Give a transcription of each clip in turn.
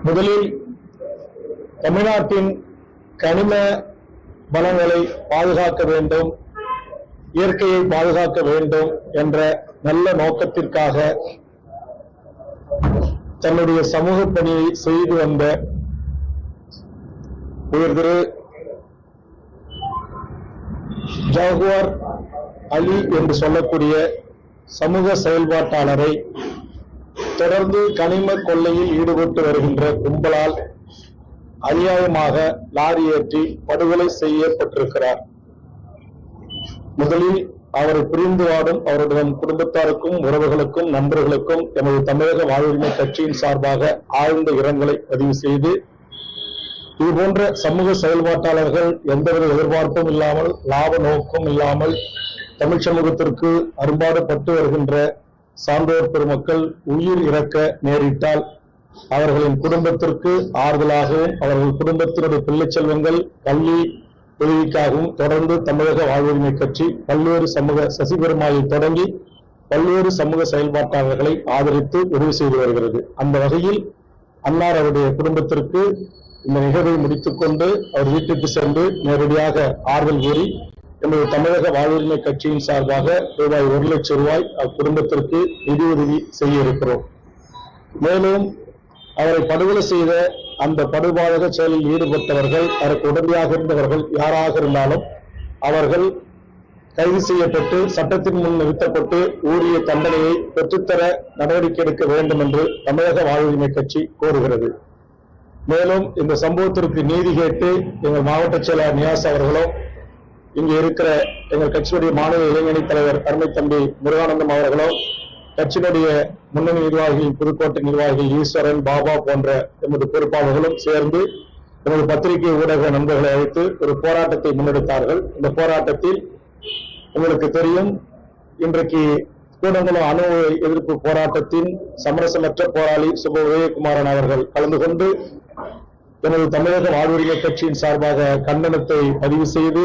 முதலில் தமிழ்நாட்டின் கனிம வளங்களை பாதுகாக்க வேண்டும், இயற்கையை பாதுகாக்க வேண்டும் என்ற நல்ல நோக்கத்திற்காக தன்னுடைய சமூக பணியை செய்து வந்த உயர் திரு ஜாகுவார் அலி என்று சொல்லக்கூடிய சமூக செயல்பாட்டாளரை தொடர்ந்து கனிம கொள்ளையில் ஈடுபட்டு வருகின்ற கும்பலால் அநியாயமாக லாரி ஏற்றி படுகொலை செய்யப்பட்டிருக்கிறார். முதலில் அவரை பிரிந்து வாடும் அவருடைய குடும்பத்தாருக்கும் உறவுகளுக்கும் நண்பர்களுக்கும் எமது தமிழக வாழ்வுரிமை கட்சியின் சார்பாக ஆழ்ந்த இரங்கலை பதிவு செய்து, இதுபோன்ற சமூக செயல்பாட்டாளர்கள் எந்தவித எதிர்பார்ப்பும் இல்லாமல் லாப நோக்கம் இல்லாமல் தமிழ் சமூகத்திற்கு அரும்பாடுபட்டு வருகின்ற சான்றோர் பெருமக்கள் உயிர் இறக்க நேரிட்டால் அவர்களின் குடும்பத்திற்கு ஆறுதலாகவும் அவர்கள் குடும்பத்தினுடைய பிள்ளை செல்வங்கள் கல்வி உதவிக்காகவும் தொடர்ந்து தமிழக வாழ்வுரிமை கட்சி பல்வேறு சமூக சசிபெருமாளில் தொடங்கி பல்வேறு சமூக செயல்பாட்டாளர்களை ஆதரித்து உதவி செய்து வருகிறது. அந்த வகையில் அன்னார் அவருடைய குடும்பத்திற்கு இந்த நிகழ்வை முடித்துக் கொண்டு அவர் வீட்டுக்கு சென்று நேரடியாக ஆறுதல் கூறி எமது தமிழக வாழ்வுரிமை கட்சியின் சார்பாக ரூபாய் 1 லட்சம் ரூபாய் அக்குடும்பத்திற்கு நிதியுதவி செய்ய இருக்கிறோம். மேலும் அவரை படுகொலை செய்த அந்த படுபாதக செயலில் ஈடுபட்டவர்கள், அதற்கு உடனடியாக இருந்தவர்கள் யாராக இருந்தாலும் அவர்கள் கைது செய்யப்பட்டு சட்டத்தின் முன் நிறுத்தப்பட்டு உரிய தண்டனையை பெற்றுத்தர நடவடிக்கை எடுக்க வேண்டும் என்று தமிழக வாழ்வுரிமை கட்சி கோருகிறது. மேலும் இந்த சம்பவத்திற்கு நீதி கேட்டு எங்கள் மாவட்ட செயலாளர் நியாஸ் அவர்களும், இங்கு இருக்கிற எங்கள் கட்சியுடைய மாநில இளைஞணி தலைவர் அருமை தம்பி முருகானந்தம் அவர்களும், கட்சியினுடைய முன்னணி நிர்வாகிகள் புதுக்கோட்டை நிர்வாகிகள் ஈஸ்வரன் பாபா போன்ற எமது பொறுப்பாளர்களும் சேர்ந்து எமது பத்திரிகை ஊடக நண்பர்களை அழைத்து ஒரு போராட்டத்தை முன்னெடுத்தார்கள். இந்த போராட்டத்தில் உங்களுக்கு தெரியும், இன்றைக்கு கூடங்குளம் அணு எதிர்ப்பு போராட்டத்தின் சமரசமற்ற போராளி சுப உதயகுமாரன் அவர்கள் கலந்து கொண்டு எமது தமிழக வாழ்வுரிமை கட்சியின் சார்பாக கண்டனத்தை பதிவு செய்து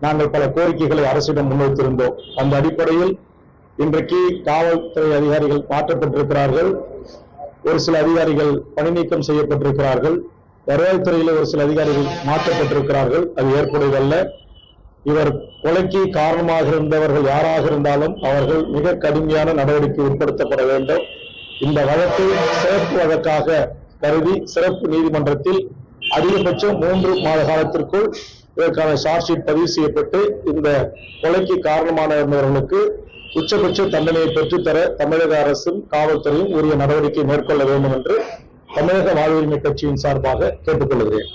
நாங்கள் பல கோரிக்கைகளை அரசிடம் முன்வைத்திருந்தோம். அந்த அடிப்படையில் இன்றைக்கு காவல்துறை அதிகாரிகள் மாற்றப்பட்டிருக்கிறார்கள், ஒரு சில அதிகாரிகள் பணி நீக்கம் செய்யப்பட்டிருக்கிறார்கள், வருவாய்த்துறையில் ஒரு சில அதிகாரிகள் மாற்றப்பட்டிருக்கிறார்கள். அது ஏற்புடையதல்ல. இவர் கொலைக்கு காரணமாக இருந்தவர்கள் யாராக இருந்தாலும் அவர்கள் மிக கடுமையான நடவடிக்கை உட்படுத்தப்பட வேண்டும். இந்த வழக்கை சிறப்பு வழக்காக கருதி சிறப்பு நீதிமன்றத்தில் அதிகபட்சம் 3 மாத காலத்திற்குள் இதற்கான சார்ஜ் ஷீட் பதிவு செய்யப்பட்டு இந்த கொலைக்கு காரணமான இருந்தவர்களுக்கு உச்சபட்ச தண்டனையை பெற்றுத்தர தமிழக அரசும் காவல்துறையும் உரிய நடவடிக்கை மேற்கொள்ள வேண்டும் என்று தமிழக வாழ்வுரிமை கட்சியின் சார்பாக கேட்டுக்கொள்கிறேன்.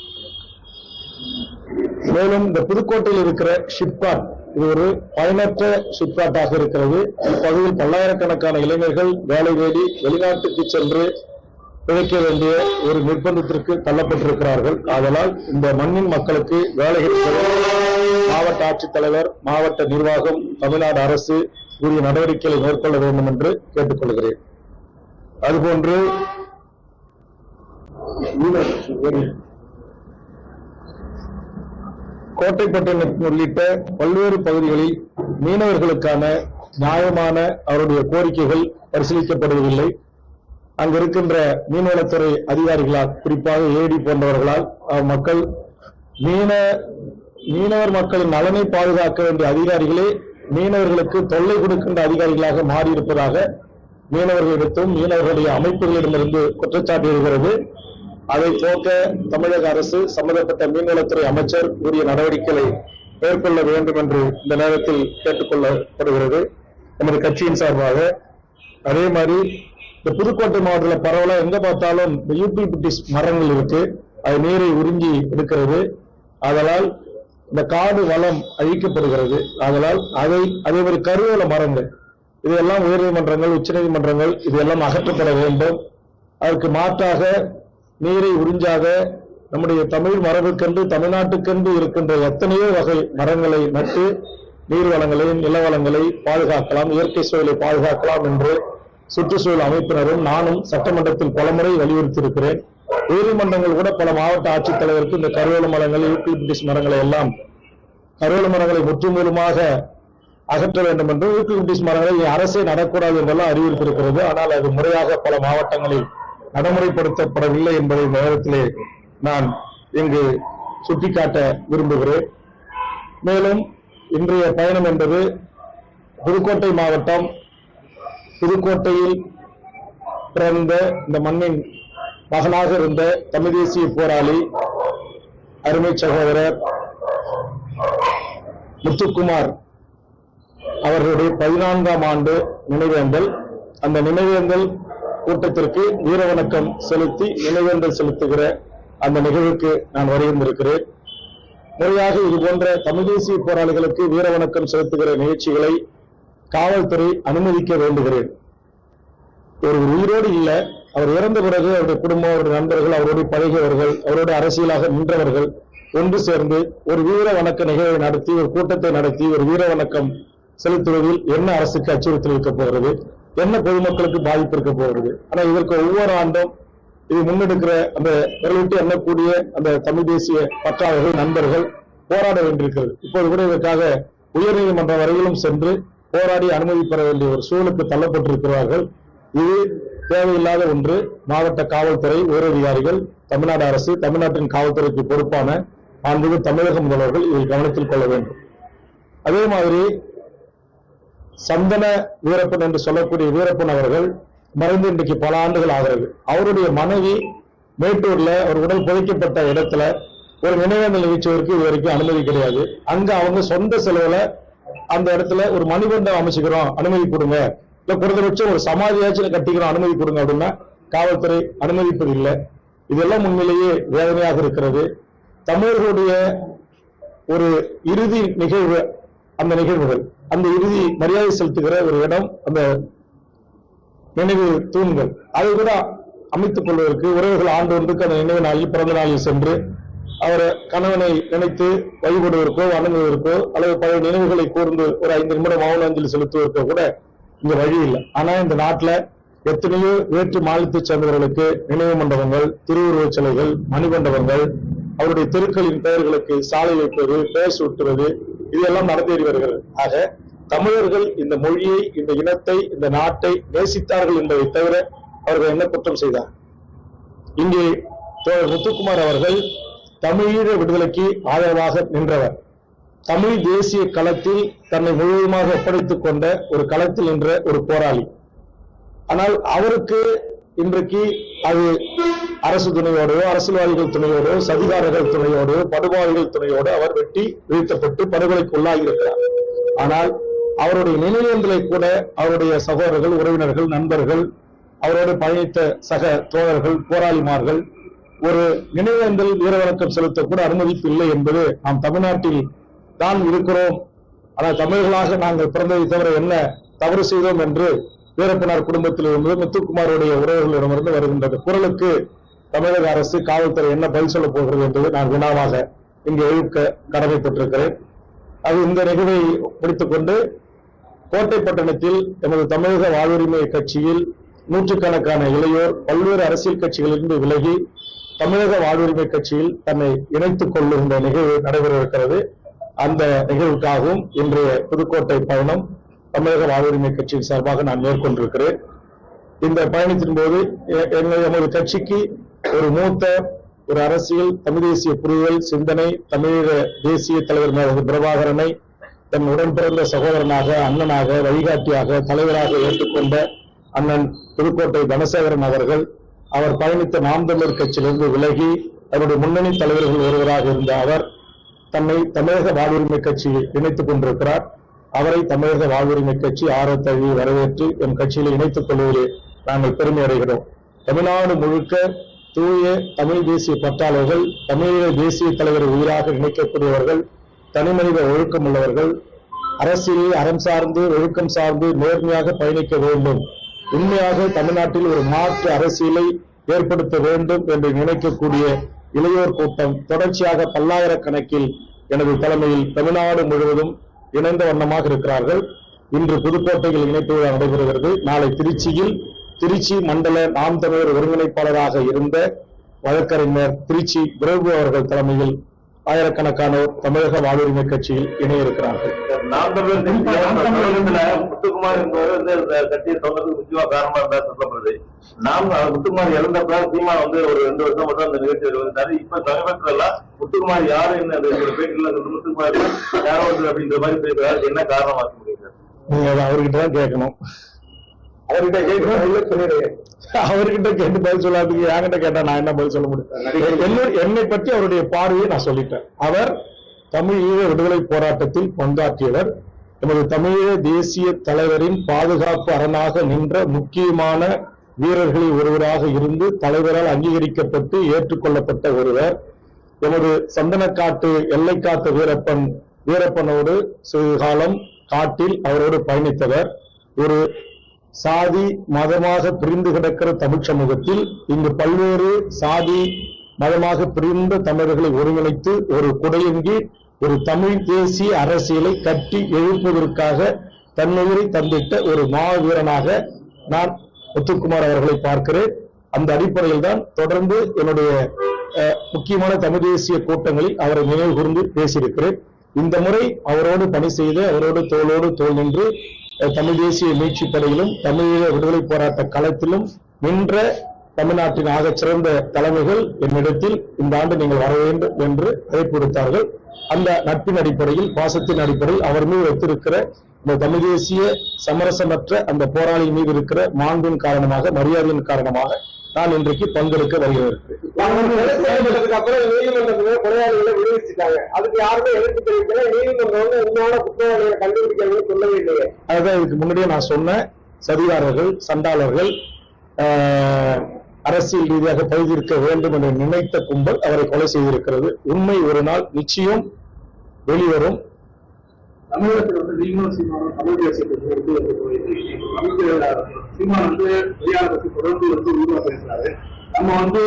மேலும் இந்த புதுக்கோட்டையில் இருக்கிற ஷிப்காட் இது ஒரு பயனற்ற ஷிப்காட்டாக இருக்கிறது. இப்பகுதியில் பல்லாயிரக்கணக்கான இளைஞர்கள் வேலை தேடி வெளிநாட்டுக்கு சென்று பிழைக்க வேண்டிய ஒரு நிர்பந்தத்திற்கு தள்ளப்பட்டிருக்கிறார்கள். ஆதலால் இந்த மண்ணின் மக்களுக்கு வேலை மாவட்ட ஆட்சித்தலைவர், மாவட்ட நிர்வாகம், தமிழ்நாடு அரசு உரிய நடவடிக்கைகளை மேற்கொள்ள வேண்டும் என்று கேட்டுக்கொள்கிறேன். அதுபோன்று கோட்டைப்பட்டினம் உள்ளிட்ட பல்வேறு பகுதிகளில் மீனவர்களுக்கான நியாயமான அவருடைய கோரிக்கைகள் பரிசீலிக்கப்படுவதில்லை. அங்கு இருக்கின்ற மீன்வளத்துறை அதிகாரிகளால், குறிப்பாக ஏடி போன்றவர்களால் மக்கள் மீனவர் மக்களின் நலனை பாதுகாக்க வேண்டிய அதிகாரிகளே மீனவர்களுக்கு தொல்லை கொடுக்கின்ற அதிகாரிகளாக மாறியிருப்பதாக மீனவர்களிடத்தும் மீனவர்களுடைய அமைப்புகளிடமிருந்து குற்றச்சாட்டு எழுகிறது. அதை போக்க தமிழக அரசு சம்பந்தப்பட்ட மீன்வளத்துறை அமைச்சர் உரிய நடவடிக்கைகளை மேற்கொள்ள வேண்டும் என்று இந்த நேரத்தில் கேட்டுக்கொள்ளப்படுகிறது நமது கட்சியின் சார்பாக. அதே மாதிரி இந்த புதுக்கோட்டை மாவட்டத்தில் பரவலா எங்க பார்த்தாலும் இந்த யூபிலிபிட்டிஸ் மரங்கள் இருக்கு, அது நீரை உறிஞ்சி எடுக்கிறது. அதனால் இந்த காடு வளம் அழிக்கப்படுகிறது. அதனால் அதே மாதிரி கருவேல மரங்கள் இதெல்லாம் உயர்நீதிமன்றங்கள், உச்ச நீதிமன்றங்கள் இதெல்லாம் அகற்றப்பட வேண்டும். அதற்கு மாற்றாக நீரை உறிஞ்சாக நம்முடைய தமிழ் மரபுக்கென்று தமிழ்நாட்டுக்கென்று இருக்கின்ற எத்தனையோ வகை மரங்களை நட்டு நீர் வளங்களை, நிலவளங்களை பாதுகாக்கலாம், இயற்கை சூழலை பாதுகாக்கலாம் என்று சுற்றுச்சூழல் அமைப்பினரும் நானும் சட்டமன்றத்தில் பலமுறை வலியுறுத்தி இருக்கிறேன். உயர்நீதிமன்றங்கள் கூட பல மாவட்ட ஆட்சித்தலைவருக்கு இந்த கருவேல மரங்கள், யூபிலிபிட்டிஸ் மரங்களை எல்லாம் கருவேல மரங்களை முற்றுமுழுமாக அகற்ற வேண்டும் என்றும் யூபிலிபிட்டிஸ் மரங்களை அரசே நடக்கூடாது என்றெல்லாம் அறிவுறுத்தியிருக்கிறது. ஆனால் அது முறையாக பல மாவட்டங்களில் நடைமுறைப்படுத்தப்படவில்லை என்பதை இந்த நேரத்திலே நான் இங்கு சுட்டிக்காட்ட விரும்புகிறேன். மேலும் இன்றைய பயணம் என்பது புதுக்கோட்டை மாவட்டம், புதுக்கோட்டையில் பிறந்த இந்த மண்ணின் மகனாக இருந்த தமிழ் தேசிய போராளி அருமை சகோதரர் முத்துக்குமார் அவர்களுடைய 14ஆம் ஆண்டு நினைவேந்தல். அந்த நினைவேந்தல் கூட்டத்திற்கு வீரவணக்கம் செலுத்தி நினைவேந்தல் செலுத்துகிற அந்த நிகழ்வுக்கு நான் வருகின்றிருக்கிறேன். முறையாக இதுபோன்ற தமிழ் தேசிய போராளிகளுக்கு வீரவணக்கம் செலுத்துகிற நிகழ்ச்சிகளை காவல்துறை அனுமதிக்க வேண்டுகிறேன். ஒரு உயிரோடு இல்ல, அவர் இறந்த பிறகு அவருடைய குடும்பம், அவருடைய நண்பர்கள், அவருடைய பழகியவர்கள், அவருடைய அரசியலாக நின்றவர்கள் ஒன்று சேர்ந்து ஒரு வீர வணக்க நிகழ்வை நடத்தி, ஒரு கூட்டத்தை நடத்தி ஒரு வீர வணக்கம் செலுத்துவதில் என்ன அரசுக்கு அச்சுறுத்தல் இருக்க போகிறது, என்ன பொதுமக்களுக்கு பாதிப்பு இருக்க போகிறது. ஆனா இதற்கு ஒவ்வொரு ஆண்டும் இது முன்னெடுக்கிற அந்த விரலிட்டு எண்ணக்கூடிய அந்த தமிழ் தேசிய பற்றாளர்கள், நண்பர்கள் போராட வேண்டியிருக்கிறது. இப்போது கூட இதற்காக உயர்நீதிமன்றம் வரையிலும் சென்று போராடி அனுமதி பெற வேண்டிய ஒரு சூழலுக்கு தள்ளப்பட்டிருக்கிறார்கள். இது தேவையில்லாத ஒன்று. மாவட்ட காவல்துறை உயரதிகாரிகள், தமிழ்நாடு அரசு, தமிழ்நாட்டின் காவல்துறைக்கு பொறுப்பான மாண்புமிகு தமிழக முதல்வர்கள் இதில் கவனத்தில் கொள்ள வேண்டும். அதே மாதிரி சந்தன வீரப்பன் என்று சொல்லக்கூடிய வீரப்பன் அவர்கள் மறைந்து இன்றைக்கு பல ஆண்டுகள் ஆகிறது. அவருடைய மனைவி மேட்டூர்ல ஒரு உடல் புதைக்கப்பட்ட இடத்துல ஒரு நினைவேந்தல் நிகழ்ச்சிக்கு இது வரைக்கும் அனுமதி கிடையாது. அங்க அவங்க சொந்த செலவுல அந்த இடத்துல ஒரு மணிமண்டபம் அமைச்சுக்கிறோம், அனுமதி கொடுங்க, இல்ல குறைந்தபட்சம் ஒரு சமாதியாச்சும் கட்டிக்கிறோம், அனுமதி கொடுங்க அப்படின்னா காவல்துறை அனுமதிப்பது இல்லை. இதெல்லாம் உண்மையிலேயே வேதனையாக இருக்கிறது. தமிழர்களுடைய ஒரு இறுதி நிகழ்வு, அந்த நிகழ்வுகள், அந்த இறுதி மரியாதை செலுத்துகிற ஒரு இடம், அந்த நினைவு தூண்கள், அதை கூட அமைத்துக் கொள்வதற்கு உறவுகள் ஆண்டு ஒன்றுக்கு அந்த நினைவு நாளில், பிறந்த நாளில் சென்று அவர் கணவனை நினைத்து வழிபடுவதற்கோ வணங்குவதற்கோ அல்லது பல நினைவுகளை கூர்ந்து ஒரு 5 நிமிடம் மௌன அஞ்சலி செலுத்துவதற்கோ கூட இங்க வழி இல்லை. ஆனா இந்த நாட்டுல எத்தனையோ வேற்று மாநிலத்தை சேர்ந்தவர்களுக்கு நினைவு மண்டபங்கள், திருவுருவச் சிலைகள், மணிமண்டபங்கள், அவருடைய தெருக்களின் பெயர்களுக்கு சாலை வைப்பது, பெயர் சூட்டுவது, இதெல்லாம் நடந்தேறி வருகிறது. ஆக தமிழர்கள் இந்த மொழியை, இந்த இனத்தை, இந்த நாட்டை நேசித்தார்கள் என்பதை தவிர அவர்கள் என்ன குற்றம் செய்தார்? இங்கே தோழர் முத்துக்குமார் அவர்கள் தமிழீழ விடுதலைக்கு ஆதரவாக நின்றவர். தமிழ் தேசிய களத்தில் தன்னை முழுவதுமாக ஒப்படைத்துக் கொண்ட ஒரு களத்தில் நின்ற ஒரு போராளி. ஆனால் அவருக்கு இன்றைக்கு அது அரசு துணையோடோ, அரசியல்வாதிகள் துணையோடோ, சதிகாரர்கள் துணையோடோ, படுகொலைகள் துணையோடு அவர் வெட்டி வீழ்த்தப்பட்டு படுகொலைக்கு உள்ளாகியிருக்கிறார். ஆனால் அவருடைய நினைவேந்தலை கூட அவருடைய சகோதரர்கள், உறவினர்கள், நண்பர்கள், அவரோடு பயணித்த சக தோழர்கள், போராளிமார்கள் ஒரு நினைவேந்தல் வீரவணக்கம் செலுத்த கூட அனுமதிப்பு இல்லை என்பது நாம் தமிழ்நாட்டில் தான் இருக்கிறோம், ஆனால் தமிழர்களாக நாங்கள் பிறந்ததை தவிர என்ன தவறு செய்தோம் என்று வீரப்பனார் குடும்பத்திலிருந்து, முத்துக்குமாருடைய உறவுகளிடமிருந்து வருகின்றது குரலுக்கு தமிழக அரசு, காவல்துறை என்ன பதில் சொல்ல போகிறது என்பது நான் வினாவாக இங்கு எழுக்க கடமைப்பட்டிருக்கிறேன். அது இந்த நிகழ்வை முடித்துக் கொண்டு கோட்டைப்பட்டணத்தில் எமது தமிழக வாழ்வுரிமை கட்சியில் நூற்றுக்கணக்கான இளையோர் பல்வேறு அரசியல் கட்சிகளிலிருந்து விலகி தமிழக வாழ்வுரிமை கட்சியில் தன்னை இணைத்துக் கொள்ளுகின்ற நிகழ்வு நடைபெறவிருக்கிறது. அந்த நிகழ்வுக்காகவும் இன்றைய புதுக்கோட்டை பயணம் தமிழக வாழ்வுரிமை கட்சியின் சார்பாக நான் மேற்கொண்டிருக்கிறேன். இந்த பயணத்தின் போது எமது கட்சிக்கு ஒரு மூத்த ஒரு அரசியல் தமிழ் தேசிய புரிதல் சிந்தனை தமிழக தேசிய தலைவர் பிரபாகரனை தன் உடன் பிறந்த சகோதரனாக, அண்ணனாக, வழிகாட்டியாக, தலைவராக ஏற்றுக்கொண்ட அண்ணன் புதுக்கோட்டை தனசேகரன் அவர்கள், அவர் பயணித்த நாம் தமிழர் கட்சியிலிருந்து விலகி அவருடைய முன்னணி தலைவர்கள் ஒருவராக இருந்த அவர் தன்னை தமிழக வாழ்வுரிமை கட்சியில் இணைத்துக் கொண்டிருக்கிறார். அவரை தமிழக வாழ்வுரிமை கட்சி ஆரத்தழுவி வரவேற்று என் கட்சியில் இணைத்துக் கொள்வதில் நாங்கள் பெருமை அடைகிறோம். தமிழ்நாடு முழுக்க தூய தமிழ் தேசிய பற்றாளர்கள், தமிழக தேசிய தலைவரை உயிராக நினைக்கக்கூடியவர்கள், தனிமனித ஒழுக்கம் உள்ளவர்கள், அரசியலில் அறம் சார்ந்து ஒழுக்கம் சார்ந்து நேர்மையாக பயணிக்க வேண்டும், உண்மையாக தமிழ்நாட்டில் ஒரு மாற்று அரசியலை ஏற்படுத்த வேண்டும் என்று நினைக்கக்கூடிய இளையோர் கூட்டம் தொடர்ச்சியாக பல்லாயிரக்கணக்கில் எனது தலைமையில் தமிழ்நாடு முழுவதும் இணைந்த வண்ணமாக இருக்கிறார்கள். இன்று புதுக்கோட்டையில் இணைப்பு விழா நடைபெறுகிறது. நாளை திருச்சியில் திருச்சி மண்டல நாம் தமிழர் ஒருங்கிணைப்பாளராக இருந்த வழக்கறிஞர் திருச்சி பிரபு அவர்கள் தலைமையில் ஆயிரக்கணக்கானோர் தமிழக வாழ்வுரிமை கட்சியில் இணைய இருக்கிறார்கள். நாம் தமிழர் முத்துக்குமார் என்பவர் கட்சியை தொடர்ந்து முக்கிய காரணமாக இருந்தார் சொல்லப்படுது. நாம் முத்துக்குமார் இறந்தப்ப சீமான் வந்து ஒரு 2 வருஷம் மட்டும் அந்த நிகழ்ச்சியில் இருந்தாரு. இப்ப சமீபத்துல எல்லாம் முத்துக்குமார் யாரு என்ன பேட்டில முத்துக்குமார் யாரோ வந்து அப்படின்ற மாதிரி பேசுறாரு. என்ன காரணமா இருக்க முடியும்? நீங்க அவர்கிட்ட தான் கேட்கணும். அவர்கிட்ட கேட்டு பதில் சொல்லாதீங்க. என்கிட்ட கேட்டா நான் என்ன பதில் சொல்ல முடியும்? என்னை பற்றி அவருடைய பார்வையை நான் சொல்லிட்டேன். அவர் தமிழீழ விடுதலை போராட்டத்தில் பங்காற்றியவர். நமது தமிழீழ தேசிய தலைவரின் பாதுகாப்பு அரணாக நின்ற முக்கியமான வீரர்களில் ஒருவராக இருந்து தலைவரால் அங்கீகரிக்கப்பட்டு ஏற்றுக்கொள்ளப்பட்ட ஒருவர். எமது சந்தனக்காட்டு எல்லைக்காட்டு வீரப்பனோடு சிறிது காலம் காட்டில் அவரோடு பயணித்தவர். ஒரு சாதி மதமாக பிரிந்து கிடக்கிற தமிழ் சமூகத்தில் இங்கு பல்வேறு சாதி மதமாக பிரிந்த தமிழர்களை ஒருங்கிணைத்து ஒரு குடையங்கி ஒரு தமிழ் தேசிய அரசியலை கட்டி எழுப்புவதற்காக தன்னுயிரை தந்திட்ட ஒரு மாவீரனாக நான் முத்துக்குமார் அவர்களை பார்க்கிறேன். அந்த அடிப்படையில் தான் தொடர்ந்து என்னுடைய முக்கியமான தமிழ் தேசிய கூட்டங்களில் அவரை நினைவு கூர்ந்து பேசியிருக்கிறேன். இந்த முறை அவரோடு பணி செய்து அவரோடு தோளோடு தோள் நின்று தமிழ் தேசிய மீட்சி படையிலும் தமிழீழ விடுதலை போராட்ட களத்திலும் நின்ற தமிழ்நாட்டின் ஆகச் சிறந்த தலைமைகள் என்னிடத்தில் இந்த ஆண்டு நீங்கள் வர வேண்டும் என்று அழைப்பு விடுத்தார்கள். அந்த நட்பின் அடிப்படையில் பாசத்தின் அடிப்படையில் அவர் மீது வைத்திருக்கிற இந்த தமிழ் தேசிய சமரசமற்ற அந்த போராளி மீது இருக்கிற மாண்பின் காரணமாக மரியாதையின் காரணமாக நான் இன்றைக்கு பங்கெடுக்க வருகிறேன். அப்புறம் நீதிமன்றத்துல கொலையாளிகளை விடுவிச்சுட்டாங்க. அதுக்கு யாருமே எதிர்ப்பு தெரிவிக்கல. நீதிமன்றம் வந்து உன்னோட குற்றவாளிகளை கண்டுபிடிக்கிறது சொல்லவே இல்லையே. அதுதான் இதுக்கு முன்னாடியே நான் சொன்ன சதிகாரர்கள் சண்டாளர்கள் அரசியல் ரீதியாக பகுதியிருக்க வேண்டும் என்று நினைத்த கும்பல் அவரை கொலை செய்திருக்கிறது. உண்மை ஒரு நாள் நிச்சயம் வெளிவரும். தமிழகத்தில் வந்து நீங்களும் சீமானும் தமிழ் தேசியத்தை சீமான் வந்து பெரியார பற்றி தொடர்ந்து வந்து உருவா பேசுறாரு. நம்ம வந்து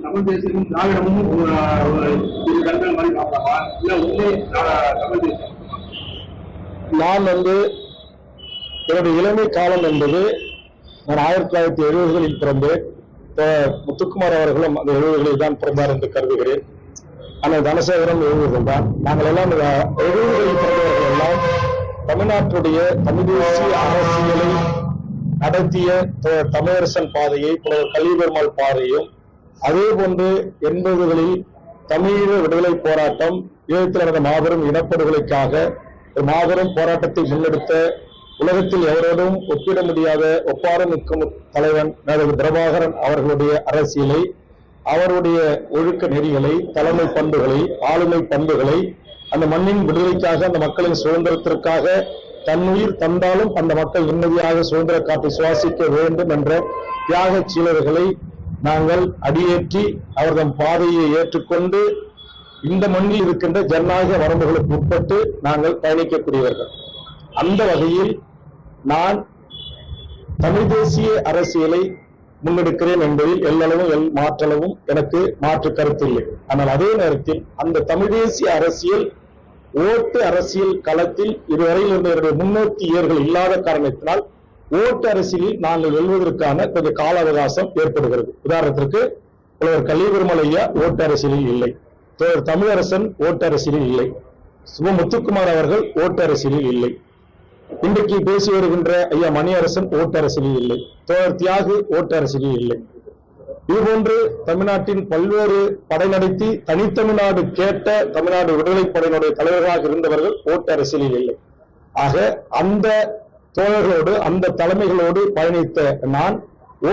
தமிழ் தேசியமும் திராவிடமும் ஒரு கண்கள் மாதிரி பார்க்கலாமா? இல்ல உண்மை தமிழ் தேசியம்? நான் வந்து என்னுடைய இளமை காலம் என்பது நான் 1970களில் பிறந்தேன். முத்துக்குமார் அவர்களும் அந்த 70களில் தான் பிறந்தார் என்று கருதுகிறேன். ஆனால் தனசேகரம் 70கள் தான். நாங்கள் எல்லாம் 70களில் பிறந்தவர்கள் எல்லாம் தமிழ்நாட்டுடைய தமிழ் தேசிய அரசியலை நடத்திய தமிழரசன் பாதையை புலவர் கலிபெருமாள் பாதையும் அதே போன்று 80களில் தமிழீழ விடுதலை போராட்டம் ஈழத்தில் நடந்த மாபெரும் இனப்படுகொலைக்காக மாபெரும் போராட்டத்தை முன்னெடுத்த உலகத்தில் எவரோடும் ஒப்பிட முடியாத ஒப்பார நிற்கும் தலைவன் பிரபாகரன் அவர்களுடைய அரசியலை அவருடைய ஒழுக்க நெறிகளை தலைமை பண்புகளை ஆளுமை பண்புகளை அந்த மண்ணின் விடுதலைக்காக அந்த மக்களின் சுதந்திரத்திற்காக தன்னுயிர் தந்தாலும் அந்த மக்கள் நிம்மதியாக சுதந்திர காற்றை சுவாசிக்க வேண்டும் என்ற தியாக சீலர்களை நாங்கள் அடியேற்றி அவர்தம் பாதையை ஏற்றுக்கொண்டு இந்த மண்ணில் இருக்கின்ற ஜனநாயக வரம்புகளுக்கு உட்பட்டு நாங்கள் பயணிக்கக்கூடியவர்கள். அந்த வகையில் நான் தமிழ் தேசிய அரசியலை முன்னெடுக்கிறேன் என்பதில் எல்லளவும் மாற்றளவும் எனக்கு மாற்று கருத்து இல்லை. ஆனால் அதே நேரத்தில் அந்த தமிழ் தேசிய அரசியல் ஓட்டு அரசியல் களத்தில் இதுவரையில் இருந்த முன்னோக்கியர்கள் இல்லாத காரணத்தினால் ஓட்டு அரசியலில் நாங்கள் வெல்வதற்கான கொஞ்சம் கால அவகாசம் ஏற்படுகிறது. உதாரணத்திற்கு புலவர் கலிபெருமாள் ஐயா ஓட்டு அரசியலில் இல்லை, தமிழரசன் ஓட்டு அரசியலில் இல்லை, முத்துக்குமார் அவர்கள் ஓட்டு அரசியலில் இல்லை, இன்றைக்கு பேசி வருகின்ற ஐயா மணியரசன் ஓட்டு அரசியலில் இல்லை, தோழர் தியாகு ஓட்டு அரசியலில் இல்லை. இதுபோன்று தமிழ்நாட்டின் பல்வேறு படை நடத்தி தனித்தமிழ்நாடு கேட்ட தமிழ்நாடு விடுதலை படையினுடைய தலைவர்களாக இருந்தவர்கள் ஓட்டு அரசியலில் இல்லை. ஆக அந்த தோழர்களோடு அந்த தலைமைகளோடு பயணித்த நான்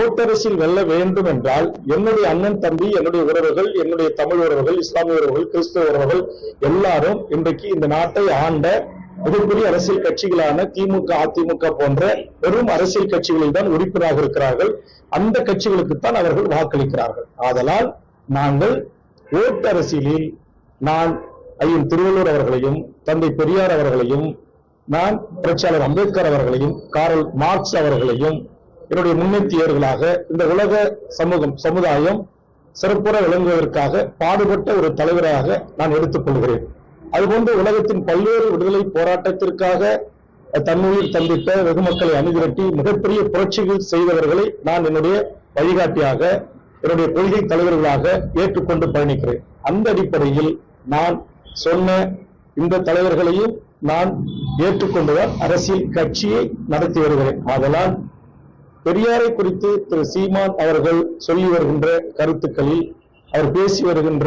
ஓட்டரசில் வெல்ல வேண்டும் என்றால் என்னுடைய அண்ணன் தம்பி என்னுடைய உறவுகள் என்னுடைய தமிழ் உறவுகள் இஸ்லாமிய உறவுகள் கிறிஸ்தவ உறவுகள் எல்லாரும் இன்றைக்கு இந்த நாட்டை ஆண்ட மிகப்பெரிய அரசியல் கட்சிகளான திமுக அதிமுக போன்ற பெரும் அரசியல் கட்சிகளில் தான் உறுப்பினராக இருக்கிறார்கள். அந்த கட்சிகளுக்குத்தான் அவர்கள் வாக்களிக்கிறார்கள். ஆதலால் நாங்கள் ஓட்டு அரசியலில் நான் ஐயன் திருவள்ளுவர் அவர்களையும் தந்தை பெரியார் அவர்களையும் நான் புரட்சியாளர் அம்பேத்கர் அவர்களையும் காரல் மார்க்ஸ் அவர்களையும் என்னுடைய முன்னேற்றியவர்களாக இந்த உலக சமுதாயம் சிறப்புற விளங்குவதற்காக பாடுபட்ட ஒரு தலைவராக நான் எடுத்துக் கொள்கிறேன். அதுபோன்று உலகத்தின் பல்வேறு விடுதலை போராட்டத்திற்காக தன்னுயிர் தந்திட்ட வெகு மக்களை அணிதிரட்டி மிகப்பெரிய புரட்சிகள் செய்தவர்களை நான் என்னுடைய வழிகாட்டியாக என்னுடைய கொள்கை தலைவர்களாக ஏற்றுக்கொண்டு பயணிக்கிறேன். அந்த அடிப்படையில் நான் சொன்ன இந்த தலைவர்களையும் நான் ஏற்றுக்கொண்டுதான் அரசியல் கட்சியை நடத்தி வருகிறேன். ஆதலால் பெரியாரை குறித்து திரு சீமான் அவர்கள் சொல்லி வருகின்ற கருத்துக்களில், அவர் பேசி வருகின்ற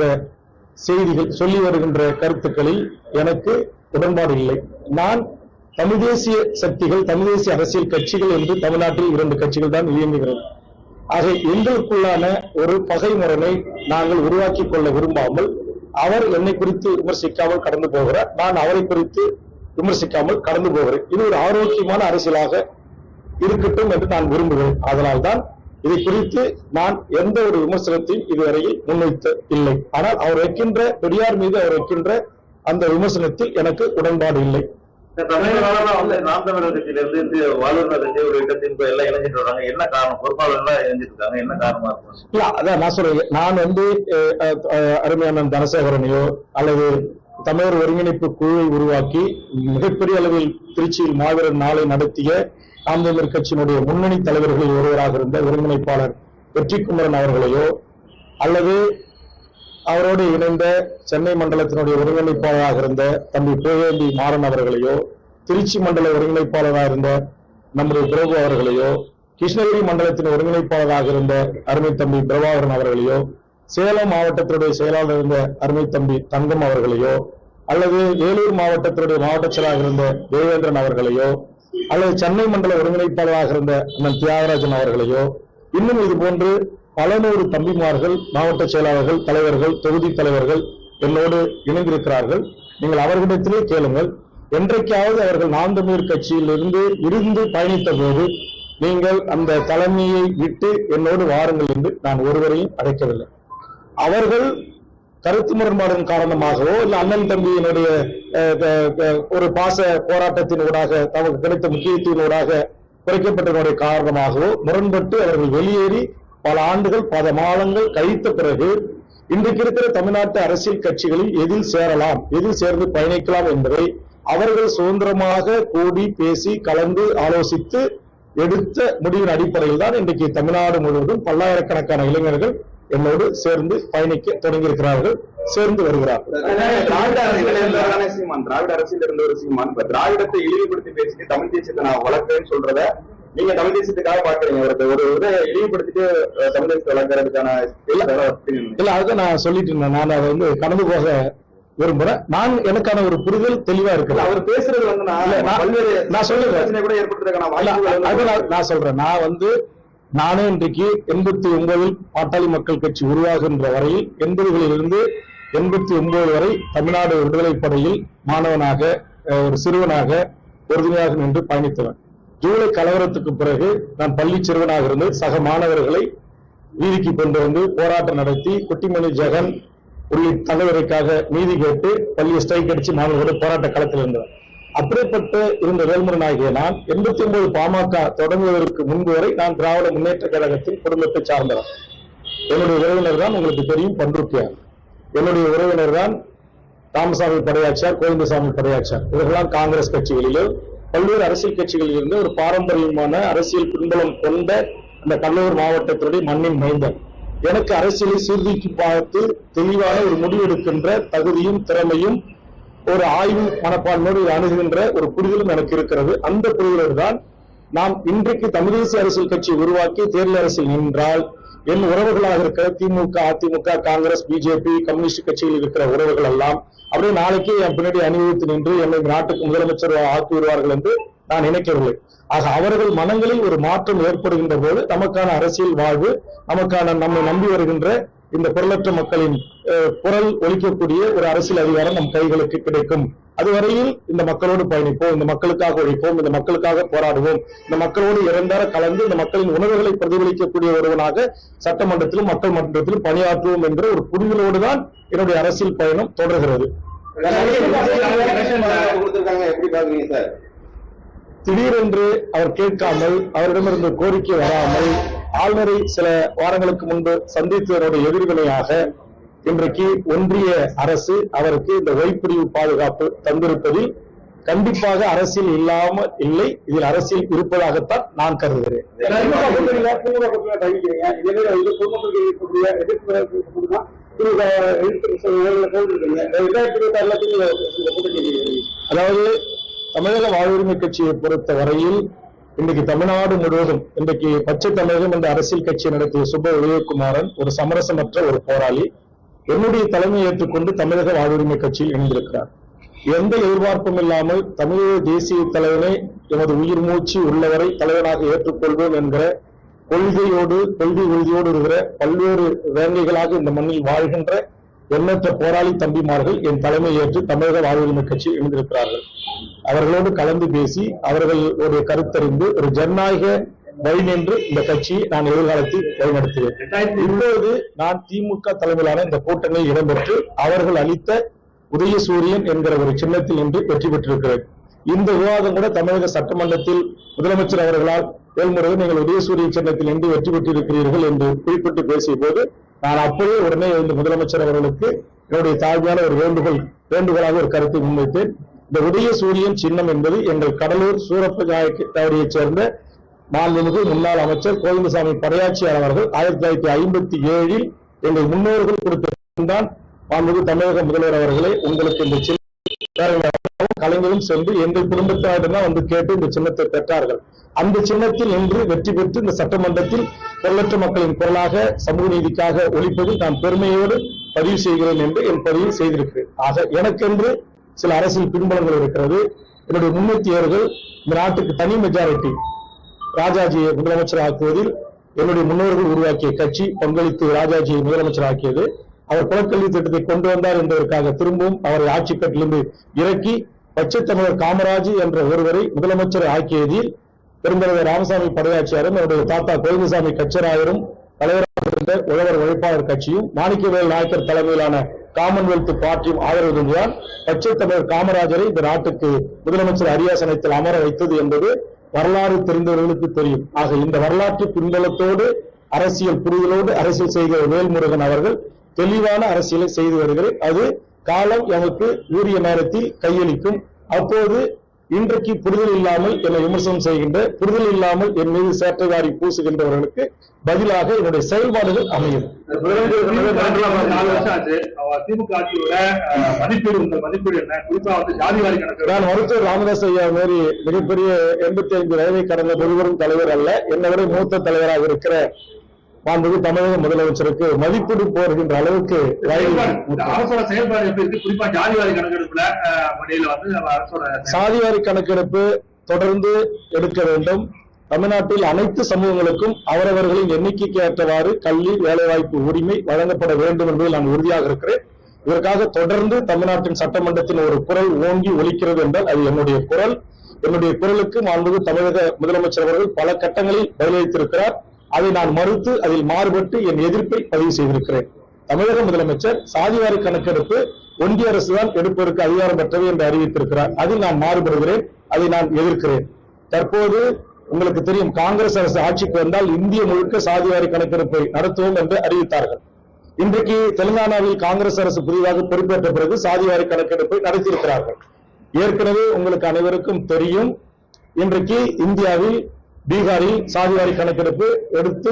செய்திகள், சொல்லி வருகின்ற கருத்துக்களில் எனக்கு உடன்பாடு இல்லை. நான் தமிழ் தேசிய சக்திகள், தமிழ் தேசிய அரசியல் கட்சிகள் என்று தமிழ்நாட்டில் 2 கட்சிகள் தான் இயங்குகிறது. ஆக எங்களுக்குள்ளான ஒரு பகைமுறையை நாங்கள் உருவாக்கிக் கொள்ள விரும்பாமல், அவர் என்னை குறித்து விமர்சிக்காமல் கடந்து போகிறார், நான் அவரை குறித்து விமர்சிக்காமல் கடந்து போகிறேன். இது ஒரு ஆரோக்கியமான அரசியலாக இருக்கட்டும் என்று நான் விரும்புகிறேன். அதனால்தான் இதை குறித்து நான் எந்த ஒரு விமர்சனத்தையும் இதுவரையில் முன்வைத்த இல்லை. ஆனால் அவர் வைக்கின்ற, பெரியார் மீது அவர் வைக்கின்ற அந்த விமர்சனத்தில் எனக்கு உடன்பாடு இல்லை. நாம் தமிழர் கட்சியில இருந்து வாழ்வுரிமை கட்சி ஒரு திமுக எல்லாம் இணைஞ்சிட்டு வராங்க. என்ன காரணம்? பொறுப்பாளர்கள் இணைஞ்சிட்டு இருக்காங்க, என்ன காரணமா இருக்கும்? இல்ல, அதான் நான் சொல்றேன். நான் அருமையான தனசேகரனையோ அல்லது தமிழர் ஒருங்கிணைப்பு குழுவை உருவாக்கி மிகப்பெரிய அளவில் திருச்சியில் மாவீரர் நாளை நடத்திய நாம் தமிழர் கட்சியினுடைய முன்னணி தலைவர்களில் ஒருவராக இருந்த ஒருங்கிணைப்பாளர் வெற்றிக்குமரன் அவர்களையோ அல்லது அவரோடு இணைந்த சென்னை மண்டலத்தினுடைய ஒருங்கிணைப்பாளராக இருந்த தம்பி புகழேந்தி மாறன் அவர்களையோ, திருச்சி மண்டல ஒருங்கிணைப்பாளராக இருந்த நம்முடைய பிரபு அவர்களையோ, கிருஷ்ணகிரி மண்டலத்தின் ஒருங்கிணைப்பாளராக இருந்த அருமை தம்பி பிரபாகரன் அவர்களையோ, சேலம் மாவட்டத்தினுடைய செயலாளர் இருந்த அருமை தம்பி தங்கம் அவர்களையோ, அல்லது வேலூர் மாவட்டத்தினுடைய மாவட்ட செயலாளர் இருந்த தேவேந்திரன் அவர்களையோ, அல்லது சென்னை மண்டல ஒருங்கிணைப்பாளராக இருந்த அண்ணன் தியாகராஜன் அவர்களையோ, இன்னும் இது போன்று பல நூறு தம்பிமார்கள், மாவட்ட செயலாளர்கள், தலைவர்கள், தொகுதி தலைவர்கள் என்னோடு இணைந்திருக்கிறார்கள். நீங்கள் அவர்களிடத்திலே கேளுங்கள். என்றைக்காவது அவர்கள் நாம் தமிழர் கட்சியில் இருந்து பயணித்த போது நீங்கள் அந்த தலைமையை விட்டு என்னோடு வாருங்கள் என்று நான் ஒருவரையும் அழைக்கவில்லை. அவர்கள் கருத்து முரண்பாடின் காரணமாகவோ இல்ல அண்ணன் தம்பியினுடைய ஒரு பாச போராட்டத்தின் ஊடாக தமக்கு கிடைத்த முக்கியத்துவனூடாக குறைக்கப்பட்டதனுடைய காரணமாகவோ முரண்பட்டு அவர்கள் வெளியேறி பல ஆண்டுகள், பல மாதங்கள் கழித்த பிறகு இன்றைக்கு இருக்கிற தமிழ்நாட்டு அரசியல் கட்சிகளில் எதில் சேரலாம், எதில் சேர்ந்து பயணிக்கலாம் என்பதை அவர்கள் சுதந்திரமாக கூடி பேசி கலந்து ஆலோசித்து எடுத்த முடிவின் அடிப்படையில் தான் இன்றைக்கு தமிழ்நாடு முழுவதும் பல்லாயிரக்கணக்கான இளைஞர்கள் என்னோடு சேர்ந்து பயணிக்க தொடங்கியிருக்கிறார்கள், சேர்ந்து வருகிறார்கள். திராவிட அரசியல் இருந்த ஒரு சீமான் திராவிடத்தை இழிவுபடுத்தி பேசிட்டு தமிழ் தேசியத்தை நான் வளர்க்கிறேன்னு சொல்றத நீங்க தமிழ் தேசியத்துக்காக பாக்குறீங்க. ஒரு இதை இழிவுபடுத்திட்டு தமிழ் தேசியத்தை வளர்க்கறதுக்கான இல்ல, அதுதான் நான் சொல்லிட்டு இருந்தேன். நான் அதை கடந்து போக விரும்புறேன். நான் எனக்கான ஒரு புரிதல் தெளிவா இருக்கு. அவர் பேசுறது நான் சொல்லுறேன் கூட ஏற்படுறதுக்கான நான் சொல்றேன். நானே இன்றைக்கு 89 பாட்டாளி மக்கள் கட்சி உருவாகின்ற வரையில் 80களில் இருந்து 89 வரை தமிழ்நாடு விடுதலை படையில் மாணவனாக, ஒரு சிறுவனாக உறுதுணையாக நின்று பயணித்தவன். ஜூலை கலவரத்துக்கு பிறகு நான் பள்ளி சிறுவனாக இருந்து சக மாணவர்களை வீதிக்கு கொண்டு வந்து போராட்டம் நடத்தி குட்டிமணி ஜெகன் உள்ளிட்ட தலைவருக்காக நீதி கேட்டு பள்ளியை ஸ்ட்ரைக் அடிச்சு மாணவர்களோட போராட்ட களத்தில் இருந்தவர். அப்படிப்பட்ட இருந்த வேல்முருகன் ஆகிய நான் 89 பாமக தொடங்குவதற்கு முன்பு வரை நான் திராவிட முன்னேற்ற கழகத்தின் குடும்பத்தை சார்ந்தவர். என்னுடைய உறவினர் தான் உங்களுக்கு தெரியும் பண்ருட்டியார், என்னுடைய உறவினர் தான் ராமசாமி படையாச்சார், கோவிந்தசாமி படையாச்சார். இவர்களாம் காங்கிரஸ் கட்சிகளிலோ பல்வேறு அரசியல் கட்சிகளில் இருந்து ஒரு பாரம்பரியமான அரசியல் பின்புலம் கொண்ட அந்த கடலூர் மாவட்டத்தினுடைய மண்ணின் மைந்தன். எனக்கு அரசியலை சீர்தூக்கி பார்த்து தெளிவான ஒரு முடிவெடுக்கின்ற தகுதியும் திறமையும் ஒரு ஆய்வு மனப்பான்மையோடு அணுகுகின்ற ஒரு புரிதலும் எனக்கு இருக்கிறது. அந்த புரிதலோடு தான் நாம் இன்றைக்கு தமிழ் தேசிய அரசியல் கட்சியை உருவாக்கி தேர்தல் அரசியல் நின்றால் என் உறவுகளாக இருக்கிற திமுக, அதிமுக, காங்கிரஸ், பிஜேபி, கம்யூனிஸ்ட் கட்சியில் இருக்கிற உறவுகள் எல்லாம் அப்படியே நாளைக்கே என் பின்னாடி அணிவித்து நின்று என்னை நாட்டுக்கு முதலமைச்சர் ஆக்கி வருவார்கள் என்று நான் நினைக்கவில்லை. ஆக அவர்கள் மனங்களில் ஒரு மாற்றம் ஏற்படுகின்ற போது நமக்கான அரசியல் வாழ்வு, நமக்கான நம்மை நம்பி வருகின்ற இந்த குரலற்ற மக்களின் குரல் ஒலிக்கக்கூடிய ஒரு அரசியல் அதிகாரம் நம் கைகளுக்கு கிடைக்கும். அதுவரையில் இந்த மக்களோடு பயணிப்போம், இந்த மக்களுக்காக உழைப்போம், இந்த மக்களுக்காக போராடுவோம், இந்த மக்களோடு இறந்தார கலந்து இந்த மக்களின் உணர்வுகளை பிரதிபலிக்கக்கூடிய ஒருவனாக சட்டமன்றத்திலும் மக்கள் மன்றத்திலும் பணியாற்றுவோம் என்ற ஒரு புரிதலோடு தான் என்னுடைய அரசியல் பயணம் தொடர்கிறது. திடீரென்று அவர் கேட்காமல், அவரிடமிருந்து கோரிக்கை வராமல், ஆளுநரை சில வாரங்களுக்கு முன்பு சந்தித்ததனுடைய எதிர்வினையாக இன்றைக்கு ஒன்றிய அரசு அவருக்கு இந்த ஓய்பிரிவு பாதுகாப்பு தந்திருப்பதில் கண்டிப்பாக அரசியல் இல்லாமல் இல்லை, இதில் அரசியல் இருப்பதாகத்தான் நான் கருதுகிறேன். அதாவது தமிழக வாழ்வுரிமை கட்சியை பொறுத்த வரையில் இன்றைக்கு தமிழ்நாடு முழுவதும் இன்றைக்கு பச்சை தமிழகம் என்ற அரசியல் கட்சி நடத்திய சுப்ப உதயகுமாரன் ஒரு சமரசமற்ற ஒரு போராளி என்னுடைய தலைமையை ஏற்றுக்கொண்டு தமிழக வாழ்வுரிமை கட்சியில் இணைந்திருக்கிறார். எந்த எதிர்பார்ப்பும் இல்லாமல் தமிழக தேசிய தலைவனை எமது உயிர் மூச்சு உள்ளவரை தலைவனாக ஏற்றுக்கொள்வோம் என்கிற கொள்கை உறுதியோடு இருக்கிற பல்வேறு வேங்கைகளாக இந்த மண்ணில் வாழ்கின்ற எண்ணற்ற போராளி தம்பிமார்கள் என் தலைமை ஏற்று தமிழக வாழ்வுரிமை கட்சியில் இணைந்திருக்கிறார்கள். அவர்களோடு கலந்து பேசி அவர்களுடைய கருத்தறிந்து ஒரு ஜனநாயக வழி நின்று இந்த கட்சியை நான் எதிர்காலத்தில் வழிநடத்துவேன். இப்போது நான் திமுக தலைமையிலான இந்த கூட்டணியில் இடம்பெற்று அவர்கள் அளித்த உதயசூரியன் என்கிற ஒரு சின்னத்தில் நின்று வெற்றி பெற்றிருக்கிறேன். இந்த விவாதம் கூட தமிழக சட்டமன்றத்தில் முதலமைச்சர் அவர்களால் வேல்முறை நீங்கள் உதயசூரிய சின்னத்தில் நின்று வெற்றி பெற்றிருக்கிறீர்கள் என்று குறிப்பிட்டு பேசிய போது நான் அப்படியே உடனே இந்த முதலமைச்சர் அவர்களுக்கு என்னுடைய தாழ்மையான ஒரு வேண்டுகோளாக ஒரு கருத்தை முன்வைத்தேன். இந்த உதயசூரியன் சின்னம் என்பது எங்கள் கடலூர் சூரப்பநாயக்கரையைச் சேர்ந்த மாண்புமிகு முன்னாள் அமைச்சர் கோவிந்தசாமி படையாட்சியார் அவர்கள் 1957 எங்கள் முன்னோர்கள் கொடுத்தான். மாண்புமிகு தமிழக முதல்வர் அவர்களே, உங்களுக்கு இந்த சின்னம் கலைஞரும் சென்று எங்கள் குடும்பத்தினரிடம் வந்து கேட்டு இந்த சின்னத்தை பெற்றார்கள். அந்த சின்னத்தில் இன்று வெற்றி பெற்று இந்த சட்டமன்றத்தில் பொருளற்ற மக்களின் குரலாக சமூக நீதிக்காக ஒழிப்பதில் நான் பெருமையோடு பதிவு செய்கிறேன் என்று என் பதிவு செய்திருக்கிறேன். ஆக எனக்கென்று சில அரசியல் பின்புலங்கள் இருக்கிறது. என்னுடைய முன்னோக்கியவர்கள் இந்த நாட்டுக்கு தனி மெஜாரிட்டி ராஜாஜியை முதலமைச்சர் ஆக்குவதில் என்னுடைய முன்னோர்கள் உருவாக்கிய கட்சி பங்களித்து ராஜாஜியை முதலமைச்சர் ஆக்கியது. அவர் குலக்கல்வி திட்டத்தை கொண்டு வந்தார் என்பதற்காக திரும்பவும் அவரை ஆட்சி கட்டிலிருந்து இறக்கி பச்சை தமிழர் காமராஜ் என்ற ஒருவரை முதலமைச்சர் ஆக்கியதில் பெருந்தலைவர் ராமசாமி படையாட்சியாரும் அவருடைய தாத்தா கோவிந்தசாமி கச்சராயரும் தலைவராக இருந்த உழவர் உழைப்பாளர் கட்சியும் மாணிக்கவேல் நாயக்கர் தலைமையிலான காமன்வெல்த் பார்ட்டியும் ஆதரவுதான் பச்சை தமிழர் காமராஜரை இந்த நாட்டுக்கு முதலமைச்சர் அரியாசனத்தில் அமர வைத்தது என்பது வரலாறு தெரிந்தவர்களுக்கு தெரியும். ஆக இந்த வரலாற்று பின்பலத்தோடு அரசியல் புரிதலோடு அரசியல் செய்த வேல்முருகன் அவர்கள் தெளிவான அரசியலை செய்து வருகிறது. அது காலம் எமக்கு உரிய நேரத்தில் கையளிக்கும். அப்போது இன்றைக்கு புரிதல் இல்லாமல் என்னை விமர்சனம் செய்கின்ற, புரிதல் இல்லாமல் என் மீது சேட்டைவாரி பூசுகின்றவர்களுக்கு பதிலாக என்னுடைய செயல்பாடுகள் அமையும். 4 வருஷம் ஆச்சு. திமுக ஆட்சியோட மதிப்பீடு என்ன? குறிப்பா ஜாதிவாரி கணக்கு. நான் மருத்துவர் ராமதாஸ் ஐயா மாரி மிகப்பெரிய 85 வயதை கடந்த பெருவரும் தலைவர் அல்ல. என்னை விட மூத்த தலைவராக இருக்கிற மாண்புமிகு தமிழக முதலமைச்சருக்கு மதிப்பீடு போடுகின்ற அளவுக்கு அரசோட செயல்பாடு எப்படி இருக்கு? குறிப்பா ஜாதிவாரி கணக்கெடுப்புல சாதிவாரி கணக்கெடுப்பு தொடர்ந்து எடுக்க வேண்டும். தமிழ்நாட்டில் அனைத்து சமூகங்களுக்கும் அவரவர்களின் எண்ணிக்கைக்கு ஏற்றவாறு கல்வி வேலைவாய்ப்பு உரிமை வழங்கப்பட வேண்டும் என்பதில் நான் உறுதியாக இருக்கிறேன். இதற்காக தொடர்ந்து தமிழ்நாட்டின் சட்டமன்றத்தில் ஒரு குரல் ஓங்கி ஒலிக்கிறது என்றால் அது என்னுடைய குரல். என்னுடைய குரலுக்கு மாண்புமிகு தமிழக முதலமைச்சர் அவர்கள் பல கட்டங்களில் பதிலளித்திருக்கிறார். அதை நான் மறுத்து அதில் மாறுபட்டு என் எதிர்ப்பை பதிவு செய்திருக்கிறேன். தமிழக முதலமைச்சர் சாதிவாரி கணக்கெடுப்பு ஒன்றிய அரசுதான் எடுப்பதற்கு அதிகாரம் பெற்றது என்று அறிவித்திருக்கிறார். அதில் நான் மாறுபடுகிறேன், அதை நான் எதிர்க்கிறேன். தற்போது உங்களுக்கு தெரியும், காங்கிரஸ் அரசு ஆட்சிக்கு வந்தால் இந்திய முழுக்க சாதிவாரி கணக்கெடுப்பை நடத்துவோம் என்று அறிவித்தார்கள். இன்றைக்கு தெலுங்கானாவில் காங்கிரஸ் அரசு புதிதாக பொறுப்பேற்ற பிறகு சாதிவாரி கணக்கெடுப்பை நடத்தியிருக்கிறார்கள். ஏற்கனவே உங்களுக்கு அனைவருக்கும் தெரியும், இன்றைக்கு இந்தியாவில் பீகாரில் சாதிவாரி கணக்கெடுப்பு எடுத்து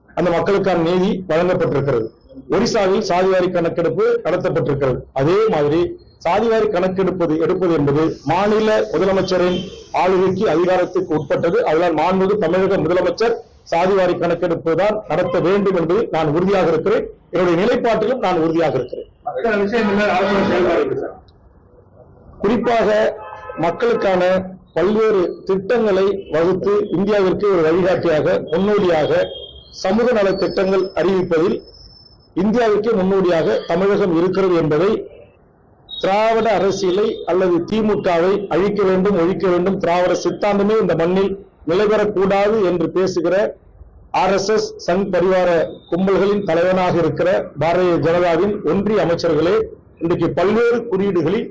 அந்த மக்களுக்கான நீதி வழங்கப்பட்டிருக்கிறது. ஒரிசாவில் சாதிவாரி கணக்கெடுப்பு நடத்தப்பட்டிருக்கிறது. அதே மாதிரி சாதிவாரி கணக்கெடுப்பது என்பது மாநில முதலமைச்சரின் ஆளுகைக்கு அதிகாரத்துக்கு உட்பட்டது. அதனால் மாண்புமிகு தமிழக முதலமைச்சர் சாதிவாரி கணக்கெடுப்பு தான் நடத்த வேண்டும் என்று நான் உறுதியாக இருக்கிறேன். என்னுடைய நிலைப்பாட்டிலும் நான் உறுதியாக இருக்கிறேன். குறிப்பாக மக்களுக்கான பல்வேறு திட்டங்களை வகுத்து இந்தியாவிற்கு ஒரு வழிகாட்டியாக முன்னோடியாக சமூக நல திட்டங்கள் அறிவிப்பதில் இந்தியாவிற்கு முன்னோடியாக தமிழகம் இருக்கிறது என்பதை திராவிட அரசியலை அல்லது திமுகவை அழிக்க வேண்டும், ஒழிக்க வேண்டும், திராவிட சித்தாந்தமே இந்த மண்ணில் நிலைபெறக்கூடாது என்று பேசுகிற RSS சங் பரிவார கும்பல்களின் தலைவனாக இருக்கிற பாரதிய ஜனதாவின் ஒன்றிய அமைச்சர்களே இன்றைக்கு பல்வேறு குறியீடுகளில்